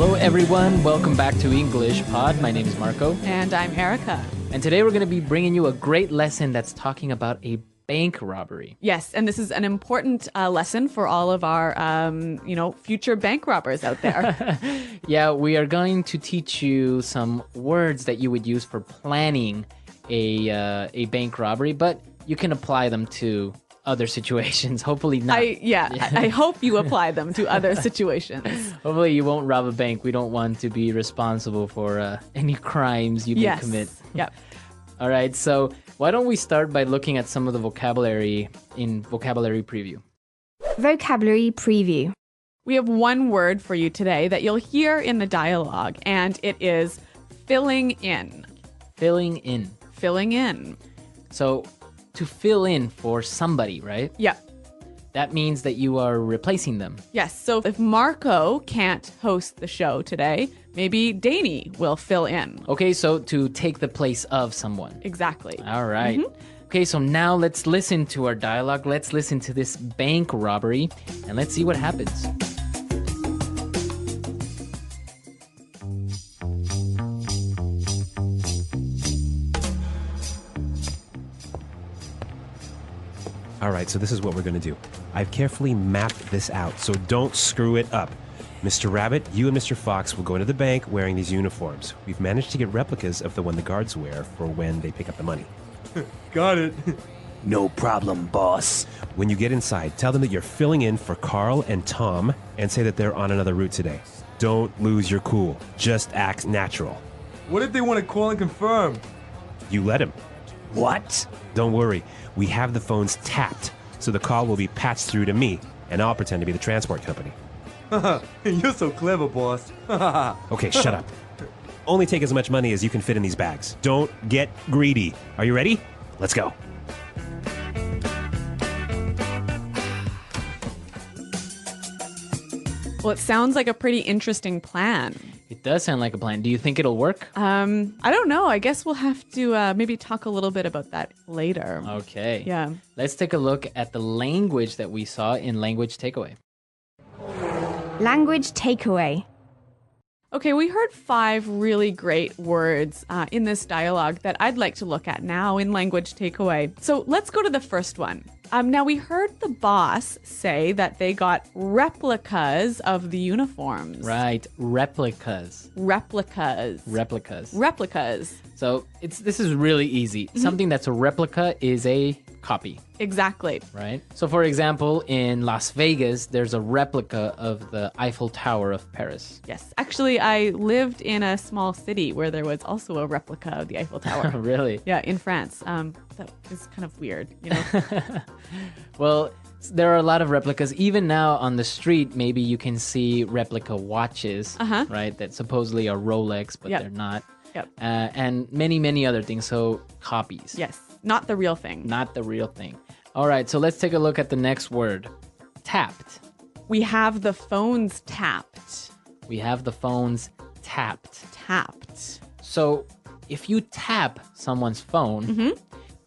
Hello everyone, welcome back to English Pod. My name is Marco. And I'm Erica. And today we're going to be bringing you a great lesson that's talking about a bank robbery. Yes, and this is an important lesson for all of our, future bank robbers out there. Yeah, we are going to teach you some words that you would use for planning a bank robbery, but you can apply them to other situations. Hopefully not. I hope you apply them to other situations. Hopefully you won't rob a bank. We don't want to be responsible for any crimes you may commit. Yep. All right, so why don't we start by looking at some of the vocabulary in Vocabulary Preview. Vocabulary Preview. We have one word for you today that you'll hear in the dialogue, and it is filling in. Filling in. Filling in. So to fill in for somebody, right? Yep. That means that you are replacing them. Yes, so if Marco can't host the show today, maybe Danny will fill in. Okay, so to take the place of someone. Exactly. All right. Okay, so now let's listen to our dialogue. Let's listen to this bank robbery, and let's see what happens. All right, so this is what we're going to do. I've carefully mapped this out, so don't screw it up. Mr. Rabbit, you and Mr. Fox will go into the bank wearing these uniforms. We've managed to get replicas of the one the guards wear for when they pick up the money. Got it. No problem, boss. When you get inside, tell them that you're filling in for Carl and Tom and say that they're on another route today. Don't lose your cool. Just act natural. What if they want to call and confirm? You let him. What? Don't worry. We have the phones tapped, so the call will be patched through to me, and I'll pretend to be the transport company. You're so clever, boss. Okay, shut up. Only take as much money as you can fit in these bags. Don't get greedy. Are you ready? Let's go. Well, it sounds like a pretty interesting plan. It does sound like a plan. Do you think it'll work? I don't know. I guess we'll have to maybe talk a little bit about that later. Okay. Yeah. Let's take a look at the language that we saw in Language Takeaway. Language Takeaway. Okay, we heard 5 really great words in this dialogue that I'd like to look at now in Language Takeaway. So let's go to the first one. Now, we heard the boss say that they got replicas of the uniforms. Right, replicas. Replicas. Replicas. Replicas. So this is really easy. Something that's a replica is a copy. Exactly. Right? So for example, in Las Vegas, there's a replica of the Eiffel Tower of Paris. Yes. Actually, I lived in a small city where there was also a replica of the Eiffel Tower. Really? Yeah, in France. That is kind of weird, you know? Well, there are a lot of replicas. Even now on the street, maybe you can see replica watches, right? That supposedly are Rolex, but they're not. Yep. And many, many other things. So copies. Yes. Not the real thing. Not the real thing. All right, so let's take a look at the next word. Tapped. We have the phones tapped. We have the phones tapped. Tapped. So if you tap someone's phone,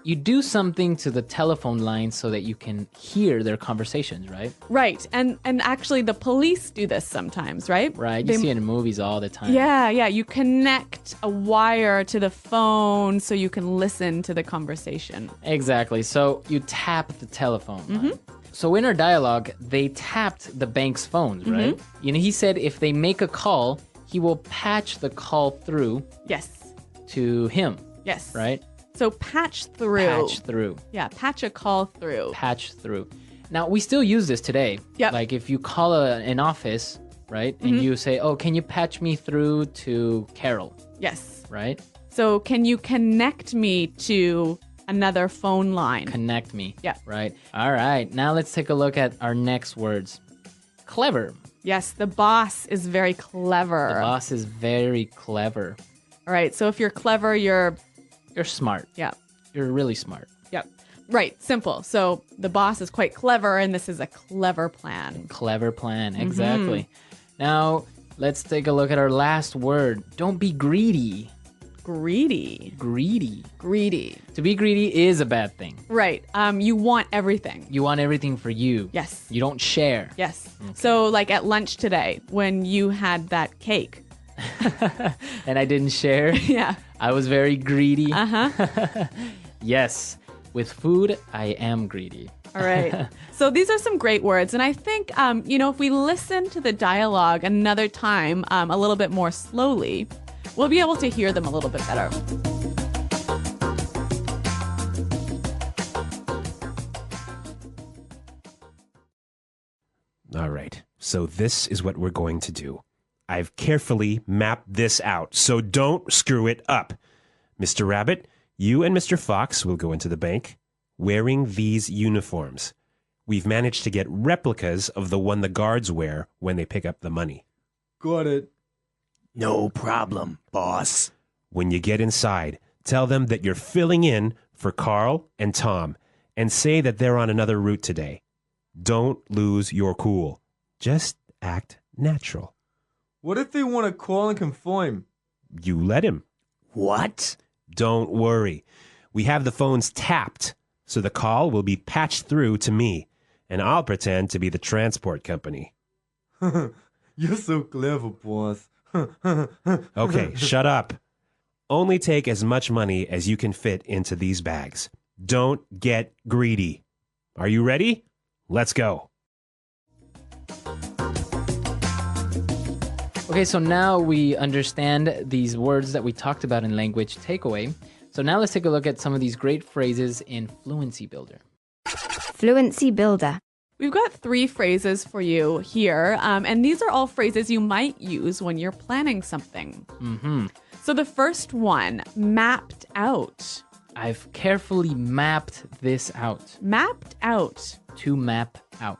you do something to the telephone line so that you can hear their conversations, right? Right. And actually the police do this sometimes, right? Right. You see it in movies all the time. Yeah. You connect a wire to the phone so you can listen to the conversation. Exactly. So you tap the telephone line. So in our dialogue, they tapped the bank's phones, right? You know, he said if they make a call, he will patch the call through Yes. to him. Yes. Right? So patch through. Patch through. Yeah, patch a call through. Patch through. Now, we still use this today. Yep. Like if you call an office, right? And you say, oh, can you patch me through to Carol? Yes. Right? So can you connect me to another phone line? Connect me. Yeah. Right. All right. Now let's take a look at our next words. Clever. Yes, the boss is very clever. The boss is very clever. All right, so if you're clever, you're smart. Yeah. You're really smart. Yep. Right, simple. So the boss is quite clever, and this is a clever plan. Clever plan, exactly. Now, let's take a look at our last word. Don't be greedy. Greedy. Greedy. Greedy. To be greedy is a bad thing. Right. You want everything. You want everything for you. Yes. You don't share. Yes. So like at lunch today when you had that cake. And I didn't share. Yeah. I was very greedy. Uh-huh. Yes. With food, I am greedy. All right. So these are some great words. And I think, if we listen to the dialogue another time a little bit more slowly, we'll be able to hear them a little bit better. All right. So this is what we're going to do. I've carefully mapped this out, so don't screw it up. Mr. Rabbit, you and Mr. Fox will go into the bank wearing these uniforms. We've managed to get replicas of the one the guards wear when they pick up the money. Got it. No problem, boss. When you get inside, tell them that you're filling in for Carl and Tom and say that they're on another route today. Don't lose your cool. Just act natural. What if they want to call and confirm? You let him. What? Don't worry. We have the phones tapped, so the call will be patched through to me, and I'll pretend to be the transport company. You're so clever, boss. Okay, shut up. Only take as much money as you can fit into these bags. Don't get greedy. Are you ready? Let's go. Okay, so now we understand these words that we talked about in Language Takeaway. So now let's take a look at some of these great phrases in Fluency Builder. Fluency Builder. We've got 3 phrases for you here, and these are all phrases you might use when you're planning something. Mm-hmm. So the first one, mapped out. I've carefully mapped this out. Mapped out. To map out.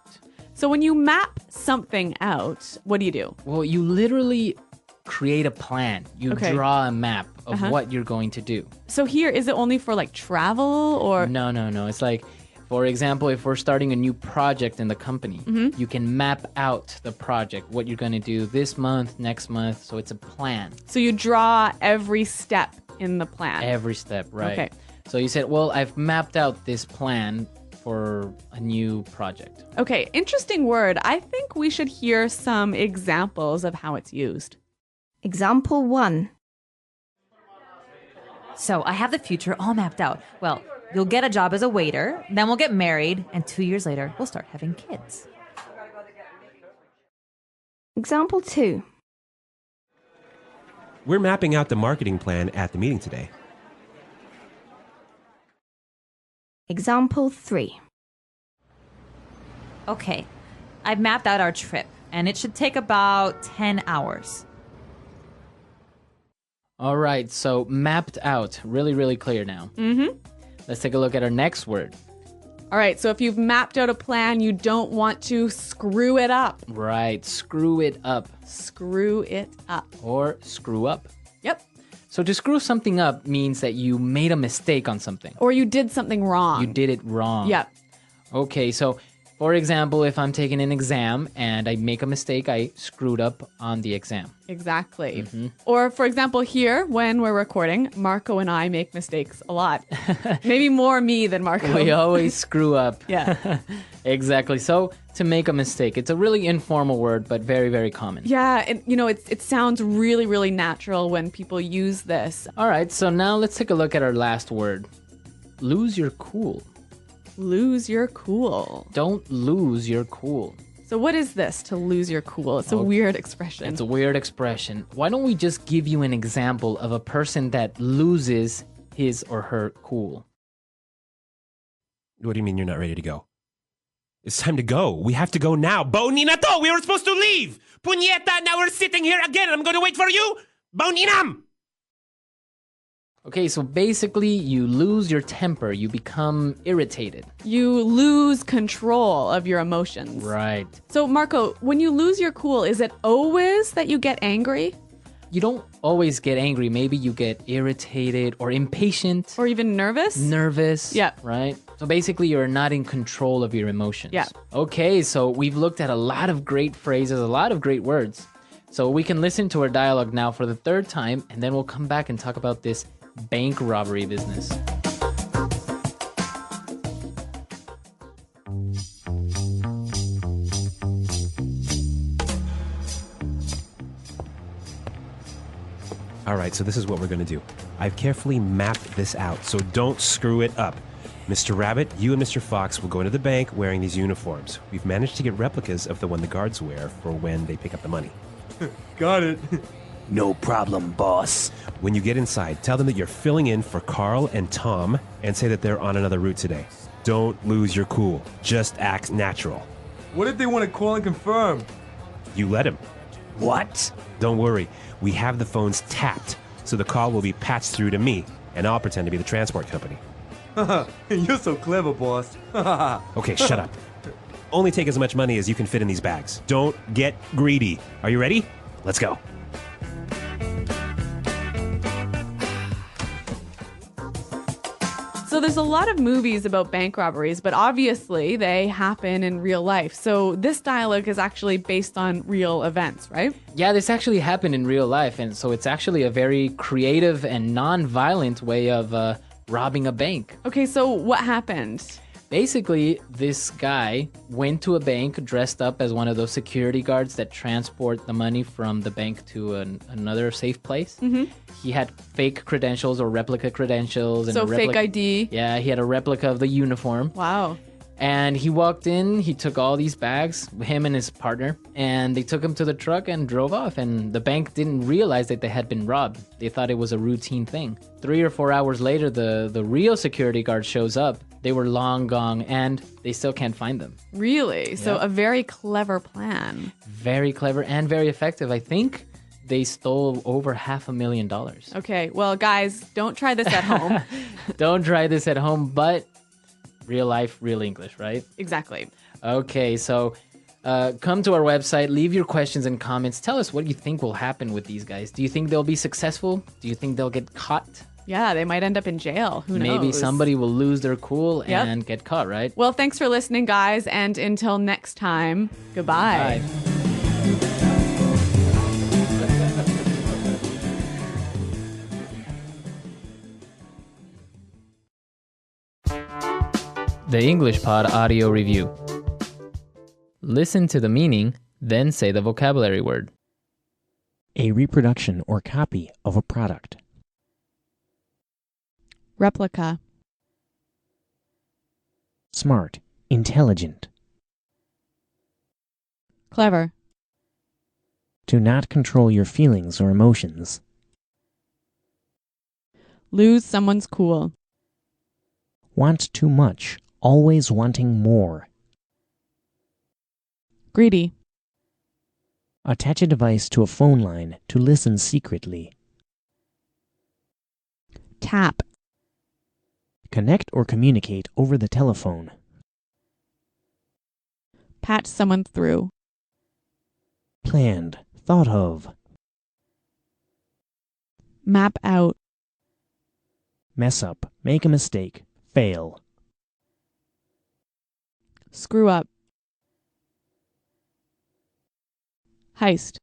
So when you map something out, what do? Well, you literally create a plan. You Okay. draw a map of what you're going to do. So here, is it only for like travel or? No. It's like, for example, if we're starting a new project in the company, you can map out the project, what you're going to do this month, next month. So it's a plan. So you draw every step in the plan. Every step, right? Okay. So you said, well, I've mapped out this plan for a new project. Okay, interesting word. I think we should hear some examples of how it's used. Example 1. So I have the future all mapped out. Well, you'll get a job as a waiter, then we'll get married, and 2 years later, we'll start having kids. Example 2. We're mapping out the marketing plan at the meeting today. Example 3. Okay, I've mapped out our trip, and it should take about 10 hours. All right, so mapped out. Really, really clear now. Mm-hmm. Let's take a look at our next word. All right, so if you've mapped out a plan, you don't want to screw it up. Right, screw it up. Screw it up. Or screw up. Yep. So to screw something up means that you made a mistake on something. Or you did something wrong. You did it wrong. Yep. Okay, so for example, if I'm taking an exam and I make a mistake, I screwed up on the exam. Exactly. Or for example, here, when we're recording, Marco and I make mistakes a lot. Maybe more me than Marco. We always screw up. Yeah. Exactly. So to make a mistake, it's a really informal word, but very, very common. Yeah, and it sounds really, really natural when people use this. All right, so now let's take a look at our last word. Lose your cool. Lose your cool. Don't lose your cool. So what is this, to lose your cool? It's a weird expression. It's a weird expression. Why don't we just give you an example of a person that loses his or her cool? What do you mean you're not ready to go? It's time to go. We have to go now. Boninато, we were supposed to leave. Puñeta, now we're sitting here again and I'm going to wait for you. Boninam! Okay, so basically you lose your temper. You become irritated. You lose control of your emotions. Right. So Marco, when you lose your cool, is it always that you get angry? You don't always get angry. Maybe you get irritated or impatient. Or even nervous? Nervous. Yeah. Right? So basically, you're not in control of your emotions. Yeah. Okay, so we've looked at a lot of great phrases, a lot of great words. So we can listen to our dialogue now for the third time, and then we'll come back and talk about this bank robbery business. All right, so this is what we're going to do. I've carefully mapped this out, so don't screw it up. Mr. Rabbit, you and Mr. Fox will go into the bank wearing these uniforms. We've managed to get replicas of the one the guards wear for when they pick up the money. Got it. No problem, boss. When you get inside, tell them that you're filling in for Carl and Tom and say that they're on another route today. Don't lose your cool. Just act natural. What if they want to call and confirm? You let him. What? Don't worry. We have the phones tapped, so the call will be patched through to me, and I'll pretend to be the transport company. You're so clever, boss. Okay, shut up. Only take as much money as you can fit in these bags. Don't get greedy. Are you ready? Let's go. So there's a lot of movies about bank robberies, but obviously they happen in real life. So this dialogue is actually based on real events, right? Yeah, this actually happened in real life, and so it's actually a very creative and non-violent way of robbing a bank. Okay, so what happened? Basically, this guy went to a bank dressed up as one of those security guards that transport the money from the bank to another safe place. Mm-hmm. He had fake credentials or replica credentials. And So fake ID. Yeah, he had a replica of the uniform. Wow. And he walked in, he took all these bags, him and his partner, and they took him to the truck and drove off. And the bank didn't realize that they had been robbed. They thought it was a routine thing. 3 or 4 hours later, the real security guard shows up. They were long gone, and they still can't find them. Really? So Yep. a very clever plan. Very clever and very effective. I think they stole over $500,000. Okay, well, guys, don't try this at home. Don't try this at home, but real life, real English, right? Exactly. Okay, so come to our website, leave your questions and comments. Tell us what you think will happen with these guys. Do you think they'll be successful? Do you think they'll get caught? Yeah, they might end up in jail. Who knows? Maybe somebody will lose their cool Yep. and get caught, right? Well, thanks for listening, guys, and until next time, goodbye. Bye. The English Pod audio review. Listen to the meaning, then say the vocabulary word. A reproduction or copy of a product. Replica. Smart, intelligent. Clever. To not control your feelings or emotions. Lose someone's cool. Want too much, always wanting more. Greedy. Attach a device to a phone line to listen secretly. Tap. Connect or communicate over the telephone. Patch someone through. Planned, thought of. Map out. Mess up, make a mistake, fail. Screw up. Heist.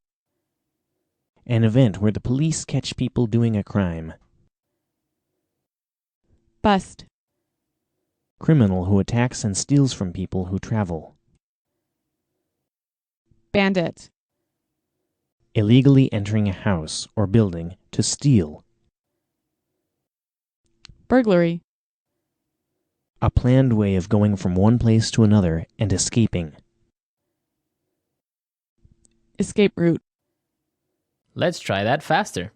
An event where the police catch people doing a crime. Bust. Criminal who attacks and steals from people who travel. Bandit. Illegally entering a house or building to steal. Burglary. A planned way of going from one place to another and escaping. Escape route. Let's try that faster.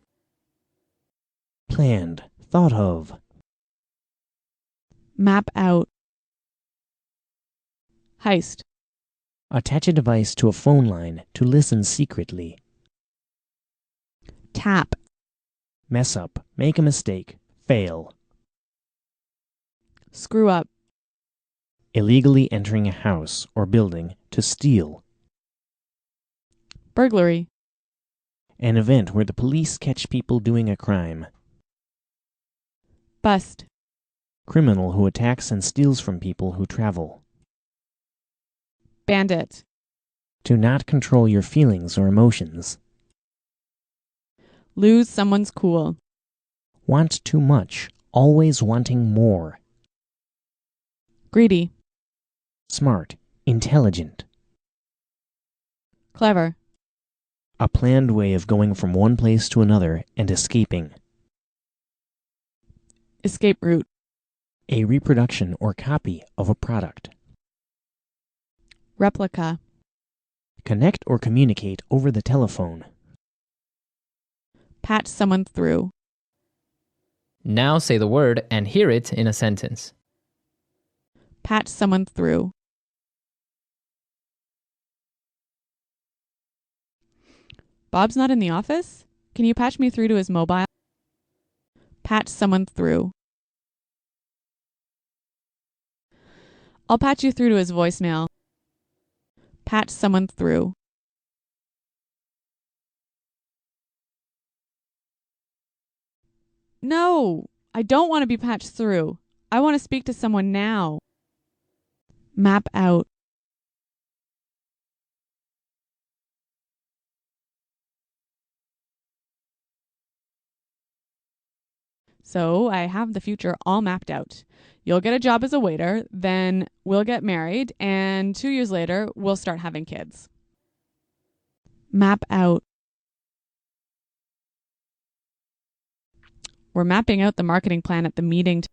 Planned, thought of. Map out. Heist. Attach a device to a phone line to listen secretly. Tap. Mess up, make a mistake, fail. Screw up. Illegally entering a house or building to steal. Burglary. An event where the police catch people doing a crime. Bust. Criminal who attacks and steals from people who travel. Bandit. To not control your feelings or emotions. Lose someone's cool. Want too much, always wanting more. Greedy. Smart, intelligent. Clever. A planned way of going from one place to another and escaping. Escape route. A reproduction or copy of a product. Replica. Connect or communicate over the telephone. Patch someone through. Now say the word and hear it in a sentence. Patch someone through. Bob's not in the office? Can you patch me through to his mobile? Patch someone through. I'll patch you through to his voicemail. Patch someone through. No, I don't want to be patched through. I want to speak to someone now. Map out. So I have the future all mapped out. You'll get a job as a waiter, then we'll get married, and 2 years later, we'll start having kids. Map out. We're mapping out the marketing plan at the meeting.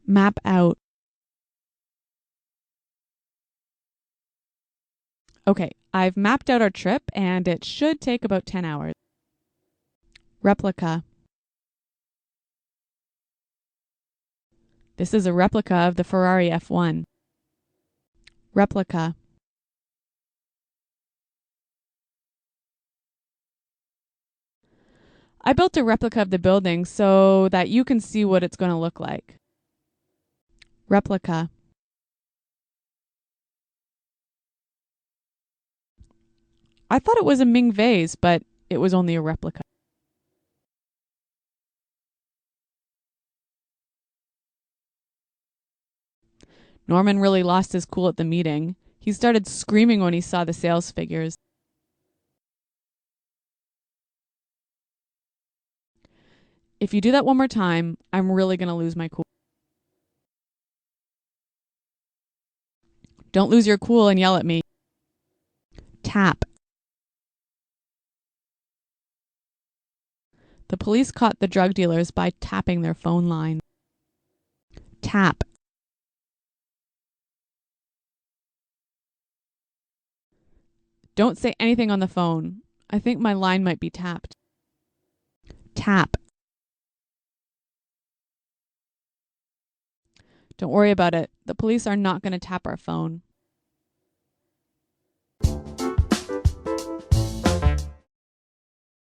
Map out. Okay, I've mapped out our trip, and it should take about 10 hours. Replica. This is a replica of the Ferrari F1. Replica. I built a replica of the building so that you can see what it's going to look like. Replica. I thought it was a Ming vase, but it was only a replica. Norman really lost his cool at the meeting. He started screaming when he saw the sales figures. If you do that one more time, I'm really going to lose my cool. Don't lose your cool and yell at me. Tap. The police caught the drug dealers by tapping their phone line. Tap. Don't say anything on the phone. I think my line might be tapped. Tap. Don't worry about it. The police are not going to tap our phone.